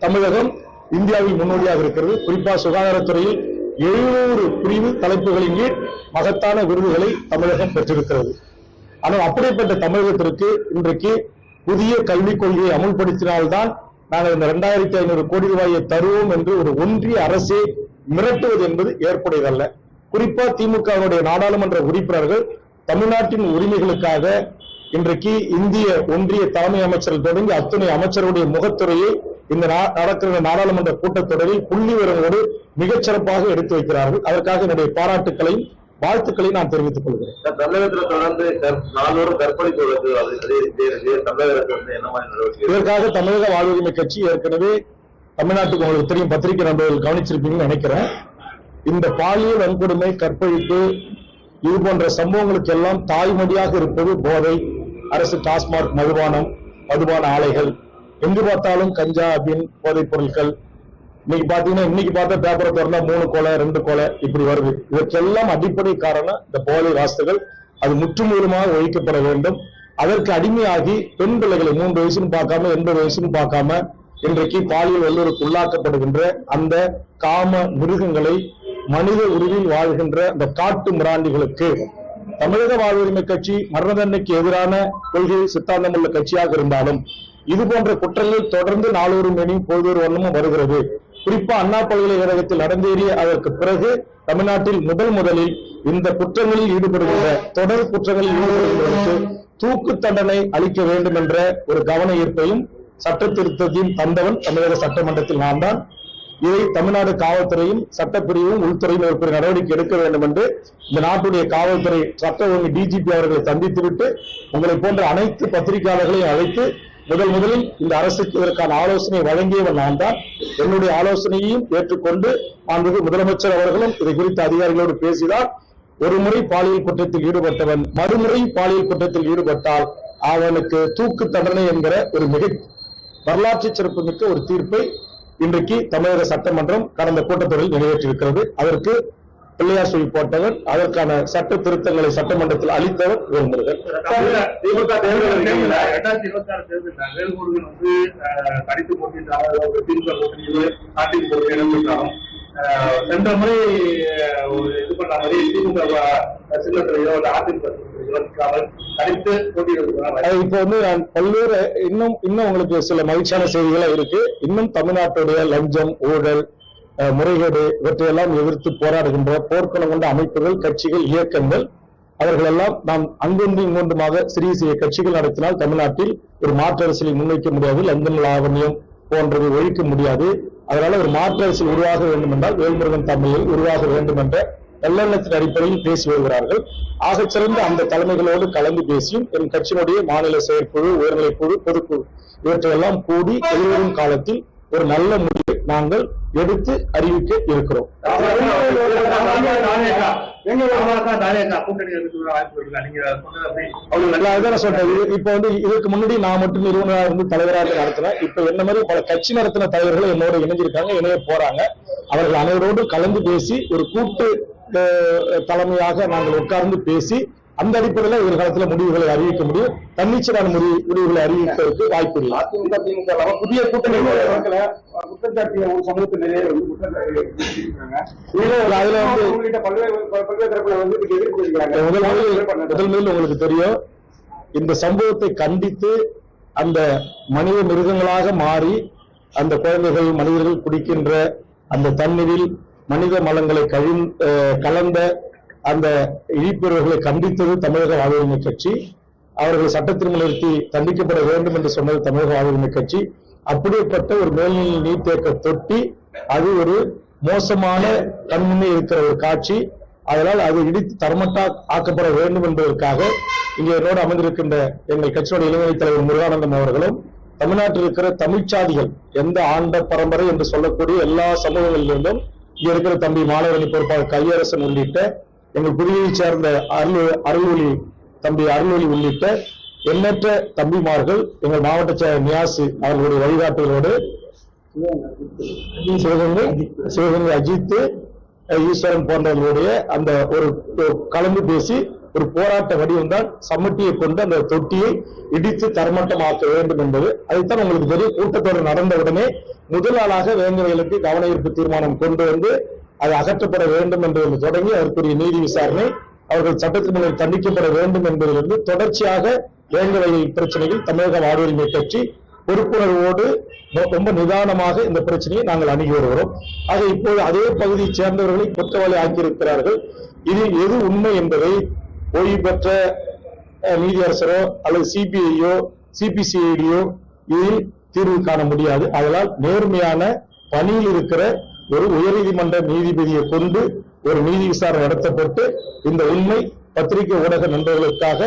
தமிழகம் இந்தியாவில் முன்னோடியாக இருக்கிறது. குறிப்பாக சுகாதாரத்துறையில் 700 பிரிவு தலைப்புகளின் கீழ் மகத்தான விருதுகளை தமிழகம் பெற்றிருக்கிறது. ஆனால் அப்படிப்பட்ட தமிழகத்திற்கு இன்றைக்கு புதிய கல்விக் கொள்கையை அமுல்படுத்தினால்தான் நாங்கள் இந்த 2500 கோடி ரூபாயை தருவோம் என்று ஒரு ஒன்றிய அரசை மிரட்டுவது என்பது ஏற்புடையதல்ல. குறிப்பா திமுகவுடைய நாடாளுமன்ற உறுப்பினர்கள் தமிழ்நாட்டின் உரிமைகளுக்காக இன்றைக்கு இந்திய ஒன்றிய தலைமை அமைச்சர்கள் தொடங்கி அத்துணை அமைச்சருடைய முகத்துறையை இந்த நடக்கிற நாடாளுமன்ற கூட்டத்தொடரில் புள்ளி விவரங்களோடு மிகச்சிறப்பாக எடுத்து வைக்கிறார்கள். அதற்காக என்னுடைய பாராட்டுக்களையும் வாழ்த்துக்களையும் நான் தெரிவித்துக் கொள்கிறேன். தமிழகத்துல தொடர்ந்து நாள்தோறும் கற்பழிப்பு வழக்கு தமிழகத்துல வந்து என்ன மாதிரி நடவடிக்கை? இதற்காக தமிழக வாழ்வுரிமை கட்சி ஏற்கனவே தமிழ்நாட்டுக்கு உங்களுக்கு தெரியும், பத்திரிகை நண்பர்கள் கவனிச்சிருப்பீங்கன்னு நினைக்கிறேன். இந்த பாலியல் வன்கொடுமை, கற்பழிப்பு இது போன்ற சம்பவங்களுக்கு எல்லாம் தாய்மொழியாக இருப்பது போதை, அரசு டாஸ்மாக் மதுபான ஆலைகள், எங்கு பார்த்தாலும் கஞ்சா, அபின், போதைப் பொருட்கள். இன்னைக்கு பார்த்தா பேப்பரை திறந்தா 3 கொலை 2 கொலை இப்படி வருது. இதற்கெல்லாம் அடிப்படை காரணம் இந்த போதை வாஸ்துகள். அது முற்றுமுழுமாக ஒழிக்கப்பட வேண்டும். அதற்கு அடிமையாகி பெண் பிள்ளைகளை 3 வயசுன்னு பார்க்காம 80 வயசுன்னு பார்க்காம இன்றைக்கு பாலியல் வல்லுறவுக்கு உள்ளாக்கப்படுகின்ற அந்த காம மிருகங்களை, மனித உருவில் வாழ்கின்ற அந்த காட்டு மிராண்டிகளுக்கு தமிழக வாழ்வுரிமை கட்சி மரண தண்டனைக்கு எதிரான கொள்கை சித்தாந்தம் உள்ள கட்சியாக இருந்தாலும் இது போன்ற குற்றங்கள் தொடர்ந்து நாளொரு மேனியும் பொழுதொரு வண்ணமும் வருகிறது. குறிப்பா அண்ணா பல்கலைக்கழகத்தில் நடந்தேறிய அதற்கு பிறகு தமிழ்நாட்டில் முதலில் இந்த குற்றங்களில் ஈடுபடுகின்ற தொடர் குற்றங்களில் ஈடுபடுகின்றவருக்கு தூக்கு தண்டனை அளிக்க வேண்டும் என்ற ஒரு கவன ஈர்ப்பையும் சட்ட திருத்தத்தையும் தந்தவன் தமிழக சட்டமன்றத்தில் நான் தான். இதை தமிழ்நாடு காவல்துறையும் சட்டப்பிரிவும் உள்துறையும் ஒரு நடவடிக்கை எடுக்க வேண்டும் என்று இந்த நாட்டுடைய காவல்துறை சட்ட ஒழுங்கு டிஜிபி அவர்களை சந்தித்துவிட்டு உங்களை போன்ற அனைத்து பத்திரிகையாளர்களையும் அழைத்து முதலில் இந்த அரசுக்கு இதற்கான ஆலோசனை வழங்கியவன் நான் தான். என்னுடைய ஆலோசனையையும் ஏற்றுக்கொண்டு முதலமைச்சர் அவர்களும் இதை குறித்த அதிகாரிகளோடு பேசினார். ஒரு முறை பாலியல் குற்றத்தில் ஈடுபட்டவன் மறுமுறை பாலியல் குற்றத்தில் ஈடுபட்டால் அவனுக்கு தூக்கு தண்டனை என்கிற ஒரு மிக வரலாற்று சிறப்புமிக்க ஒரு தீர்ப்பை இன்றைக்கு தமிழக சட்டமன்றம் கடந்த கூட்டத்தொடரில் நிறைவேற்றியிருக்கிறது. அதற்கு பிள்ளையார் சொல்லி போட்டவர், அதற்கான சட்ட திருத்தங்களை சட்டமன்றத்தில் அளித்தவர் வேல்முருகன். 2026 தேர்தலில் வேல்முருகன் வந்து கடித்து போட்டியிட்டாலும் திமுக கூட்டணியில் நாட்டில் போட்டி இடம்பெற்றாலும் சென்ற முறை இது பண்ண மாதிரி திமுக சின்னத்திலேயோ அதிமுக கடித்து போட்டியிடுறாங்க. இப்ப வந்து நான் பல்வேறு இன்னும் உங்களுக்கு சில மகிழ்ச்சியான செய்திகளா இருக்கு. இன்னும் தமிழ்நாட்டுடைய லஞ்சம், ஊழல், முறைகேடு இவற்றையெல்லாம் எதிர்த்து போராடுகின்ற போர்க்குணம் கொண்ட அமைப்புகள், கட்சிகள், இயக்கங்கள் அவர்கள் எல்லாம் நாம் அங்கொன்று இங்கொன்றுமாக சிறிய கட்சிகள் நடத்தினால் தமிழ்நாட்டில் ஒரு மாற்று அரசியலை முன்வைக்க முடியாது. லஞ்சம், லாவண்யம் போன்றவை ஒழிக்க முடியாது. அதனால ஒரு மாற்று அரசியல் உருவாக வேண்டும் என்றால் வேல்முருகன் தமிழில் உருவாக வேண்டும் என்ற நல்லெண்ணத்தின் அடிப்படையில் பேசி வருகிறார்கள். ஆகச் சிறந்த அந்த தலைமைகளோடு கலந்து பேசியும் என் கட்சியினுடைய மாநில செயற்குழு, உயர்நிலைக்குழு, பொதுக்குழு இவற்றையெல்லாம் கூடி எதிர்வரும் காலத்தில் ஒரு நல்ல முடிவை நாங்கள் எடுத்து அறிவிக்க இருக்கிறோம். இப்ப வந்து இதற்கு முன்னாடி நான் மட்டும் நிறுவனராக இருந்து தலைவராக நடத்தினேன். இப்ப என்ன மாதிரி பல கட்சி நடத்தின தலைவர்கள் என்னோட இணைஞ்சிருக்காங்க, இணைய போறாங்க. அவர்கள் அனைவரோடு கலந்து பேசி ஒரு கூட்டு தலைமையாக நாங்கள் உட்கார்ந்து பேசி அந்த அடிப்படையில் எதிர்காலத்தில் முடிவுகளை அறிவிக்க முடியும். தன்னிச்சையான முடிவுகளை அறிவிப்பதற்கு வாய்ப்பு இல்லை. அதிமுக திமுக புதிய கூட்டணி குற்றச்சாட்டிய ஒரு சமூகத்திலேயே வந்து குற்றச்சாட்டு அதுல வந்து பல்வேறு தரப்புல வந்து எதிர்ப்பு முதல் உங்களுக்கு தெரியும், இந்த சம்பவத்தை கண்டித்து அந்த மனித மிருகங்களாக மாறி அந்த குழந்தைகள், மனிதர்கள் குடிக்கின்ற அந்த தண்ணீரில் மனித மலங்களை கலந்த அந்த இழிப்பவர்களை கண்டித்தது தமிழக வாழ்வுரிமை கட்சி. அவர்கள் சட்டத்தில் நிறுத்தி தண்டிக்கப்பட வேண்டும் என்று சொன்னது தமிழக வாழ்வுரிமை கட்சி. அப்படிப்பட்ட ஒரு மேல்நிலை நீர்த்தேக்க தொட்டி அது ஒரு மோசமான கண்முன்னே இருக்கிற ஒரு காட்சி. அதனால் அது இடித்து தரமட்டா ஆக்கப்பட வேண்டும் என்பதற்காக இங்கே என்னோடு அமர்ந்திருக்கின்ற எங்கள் கட்சியோட இளைஞர் தலைவர் முருகானந்தம் அவர்களும் தமிழ்நாட்டில் இருக்கிற தமிழ்ச்சாதிகள் எந்த ஆண்ட பரம்பரை என்று சொல்லக்கூடிய எல்லா சமூகங்களிலிருந்தும் இங்க இருக்கிற தம்பி மாணவரணி பொறுப்பாளர் கையரசன் உள்ளிட்ட எங்கள் புதுவையை சேர்ந்த தம்பி அருள்வொளி உள்ளிட்ட எண்ணற்ற தம்பிமார்கள், எங்கள் மாவட்ட செயலர் நியாசு அவர்களுடைய வழிகாட்டுகளோடு சிவகங்கை அஜித், ஈஸ்வரன் போன்றவர்களுடைய அந்த ஒரு கலந்து பேசி ஒரு போராட்ட வடிவம் தான் சம்மட்டியை கொண்டு அந்த தொட்டியை இடித்து தரமட்டமாக்க வேண்டும் என்பது. அதைத்தான் உங்களுக்கு தெரியும். கூட்டத்தொடர் நடந்தவுடனே முதல் நாளாக வேங்கவைகளுக்கு கவன ஈர்ப்பு தீர்மானம் கொண்டு வந்து அது அகற்றப்பட வேண்டும் என்பதில் தொடங்கி அதற்குரிய நீதி விசாரணை, அவர்கள் சட்டத்தின் முன்னர் தண்டிக்கப்பட வேண்டும் என்பதிலிருந்து தொடர்ச்சியாக வேங்கவையில் பிரச்சனைகள் தமிழக வாழ்வுரிமை கட்சி பொறுப்புணர்வோடு ரொம்ப நிதானமாக இந்த பிரச்சனையை நாங்கள் அணுகி வருகிறோம். ஆக இப்போது அதே பகுதியை சேர்ந்தவர்களை குற்றவாளி ஆக்கியிருக்கிறார்கள். இதில் எது உண்மை என்பதை ஓய்வு பெற்ற நீதியரசரோ அல்லது சிபிஐயோ சிபிசிஐடியோ இதில் தீர்வு காண முடியாது. அதனால் நேர்மையான பணியில் இருக்கிற ஒரு உயர்நீதிமன்ற நீதிபதியை கொண்டு ஒரு நீதி விசாரணை நடத்தப்பட்டு இந்த உண்மை பத்திரிகை ஊடக நண்பர்களுக்காக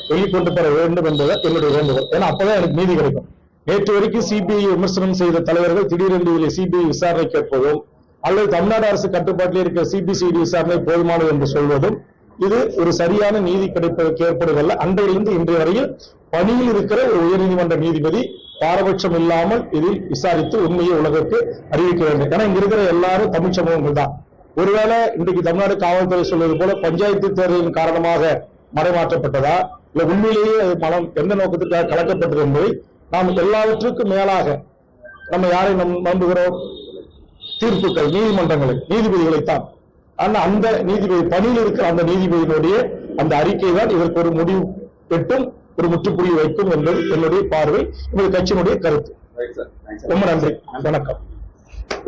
வெளிக்கொண்டு பெற வேண்டும் என்பது என்னுடைய வேண்டுகோள். ஏன்னா அப்பதான் எனக்கு நீதி கிடைக்கும். நேற்று வரைக்கும் சிபிஐ விமர்சனம் செய்த தலைவர்கள் திடீரென்று இதில் சிபிஐ விசாரணை கேட்பதும் அல்லது தமிழ்நாடு அரசு கட்டுப்பாட்டில் இருக்கிற சிபிசிஐடி விசாரணை போதுமானது என்று சொல்வதும் இது ஒரு சரியான நீதி கிடைப்பதற்கு ஏற்படுவதல்ல. அன்றையிலிருந்து இன்றைய வரையில் பணியில் இருக்கிற ஒரு உயர்நீதிமன்ற நீதிபதி பாரபட்சம் இல்லாமல் இதில் விசாரித்து உண்மையை உலகத்துக்கு அறிவிக்க வேண்டும். ஏன்னா இங்க இருக்கிற எல்லாரும் தமிழ் சமூகங்கள் தான். ஒருவேளை இன்றைக்கு தமிழ்நாடு காவல்துறை சொல்வது போல பஞ்சாயத்து தேர்தலின் காரணமாக மறைமாற்றப்பட்டதா இல்ல உண்மையிலேயே அது மனம் எந்த நோக்கத்திற்காக கலக்கப்பட்டது என்பதை நாம் எல்லாவற்றுக்கும் மேலாக நம்ம யாரை நம்புகிறோம்? தீர்ப்புகள், நீதிமன்றங்களை, நீதிபதிகளைத்தான். ஆனா அந்த நீதிபதி பணியில் இருக்கிற அந்த நீதிபதியினுடைய அந்த அறிக்கை தான் இதற்கு ஒரு முடிவு பெட்டும் ஒரு முற்றுப்புள்ளி வைக்கும் என்பது என்னுடைய பார்வை, என்னுடைய கட்சியினுடைய கருத்து. ரொம்ப நன்றி, வணக்கம்.